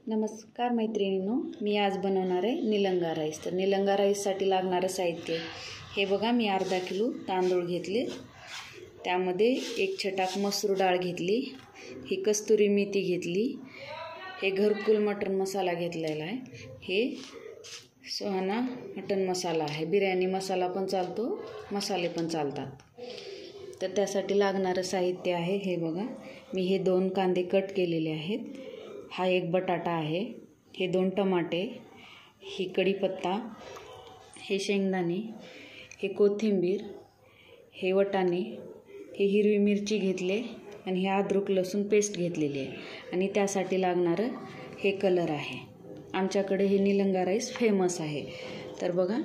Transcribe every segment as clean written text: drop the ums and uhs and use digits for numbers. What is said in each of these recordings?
नमस्कार मैत्रिणींनो, मी आज बनवणार आहे निलंगा राईस. तर निलंगा राईससाठी लागणारं साहित्य हे बघा. मी अर्धा किलो तांदूळ घेतले, त्यामध्ये 1 छटाक मसूर डाळ घेतली, ही कस्तुरी मेथी घेतली, हे घरकुल मटन मसाला घेतलेला आहे, हे सुहाना मटन मसाला आहे. बिर्याणी मसाला पण चालतो, मसाले पण चालतात. तर त्यासाठी लागणारं साहित्य आहे हे बघा. मी हे 2 कांदे कट केलेले आहेत, हा 1 बटाटा आहे, हे 2 टमाटे, ही कढीपत्ता, हे शेंगदाणे, हे कोथिंबीर, हे वटाणे, हे हिरवी मिरची घेतले आणि हे अद्रक लसूण पेस्ट घेतलेली आहे. आणि त्यासाठी लागणारं हे कलर आहे. आमच्याकडे हे निलंगा राईस फेमस आहे. तर बघा,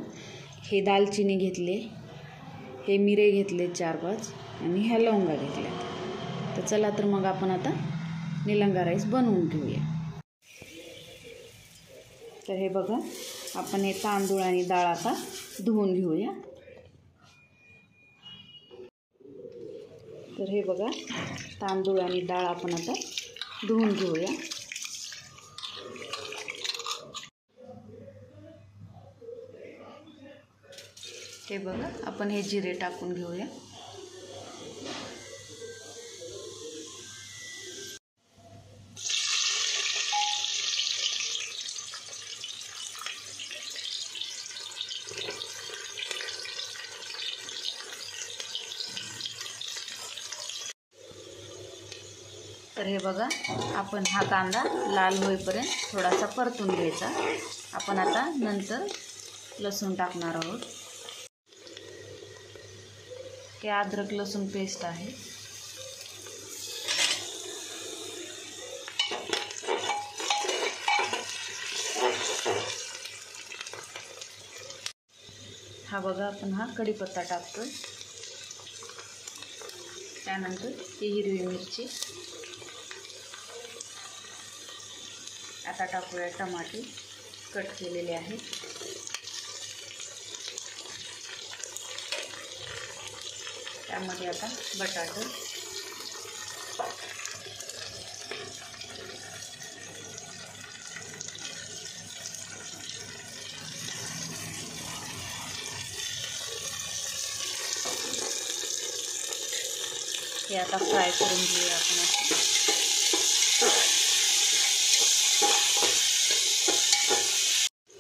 हे दालचिनी घेतले, हे मिरे घेतले 4-5 आणि ह्या लवंगा घेतल्या. तर चला तर मग आपण आता निलंगा राईस बनवून घेऊया. तर हे बघा, आपण हे तांदूळ आणि डाळ आता धुवून घेऊया. तर हे बघा, तांदूळ आणि डाळ आपण आता धुवून घेऊया. हे बघा, आपण हे जिरे टाकून घेऊया. तर हे बघा, आपण हा कांदा लाल होईपर्यंत थोडासा परतून घ्यायचा. आपण आता नंतर लसूण टाकणार आहोत. हे अद्रक लसूण पेस्ट आहे. हा बघा, आपण हा कढीपत्ता टाकतोय. त्यानंतर ही हिरवी मिरची. आता टाकूया टमाटे कट केलेले आहेत. त्यामध्ये आता बटाटे, हे आता फ्राय करून घेऊया आपण.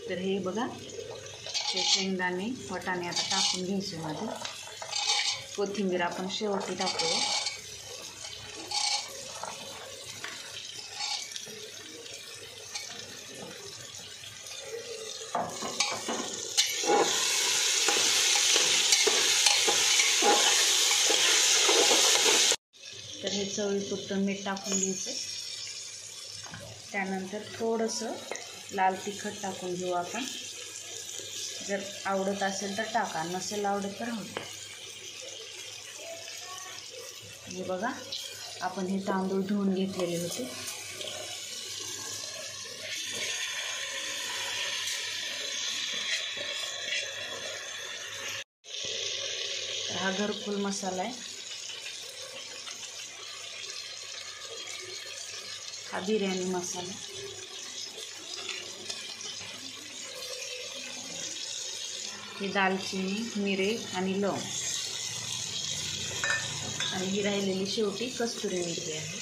तर हे बघा, हे शेंगदाणे वटाणे आता टाकून घ्यायचे मध्ये. कोथिंबीर आपण शेवटी टाकूया. तर हे चवीपुरतं मीठ टाकून घ्यायचं. त्यानंतर थोडंसं लाल तिखट टाकून घेऊ आपण. जर आवडत असेल तर टाका, नसेल आवडत तर राहू द्या. हे बघा, आपण हे तांदूळ धुवून घेतलेले होते. हा घरकुल मसाला आहे, हा बिर्याणी मसाला, ही दालचिनी, मिरे आणि लवंग, आणि ही राहिलेली शेवटी कस्तुरी मेथी आहे.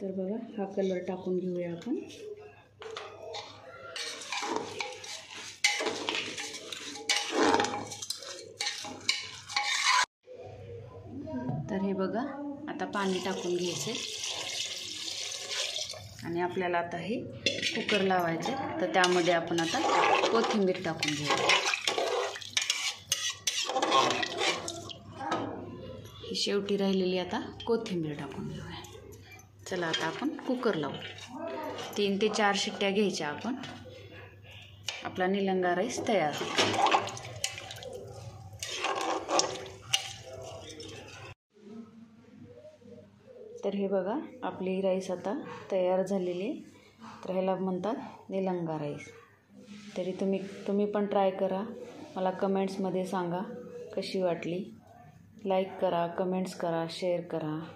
तर बघा, हा कलर टाकून घेऊया आपण. तर हे बघा, आता पाणी टाकून घ्यायचे आणि आपल्याला आता हे कुकर लावायचे. तर त्यामध्ये आपण आता कोथिंबीर टाकून घेऊ. ही शेवटी राहिलेली आता कोथिंबीर टाकून घेऊया. चला आता आपण कुकर लावू. 3 ते 4 शिट्ट्या घ्यायच्या आपण. आपला निलंगा राईस तयार. तर हे बघा, आपली राईस आता तयार झालेली. तर ह्याला म्हणतात निलंगा राईस. तरी तुम्ही पण ट्राय करा. मला कमेंट्समध्ये सांगा कशी वाटली. लाईक करा, कमेंट्स करा, शेअर करा.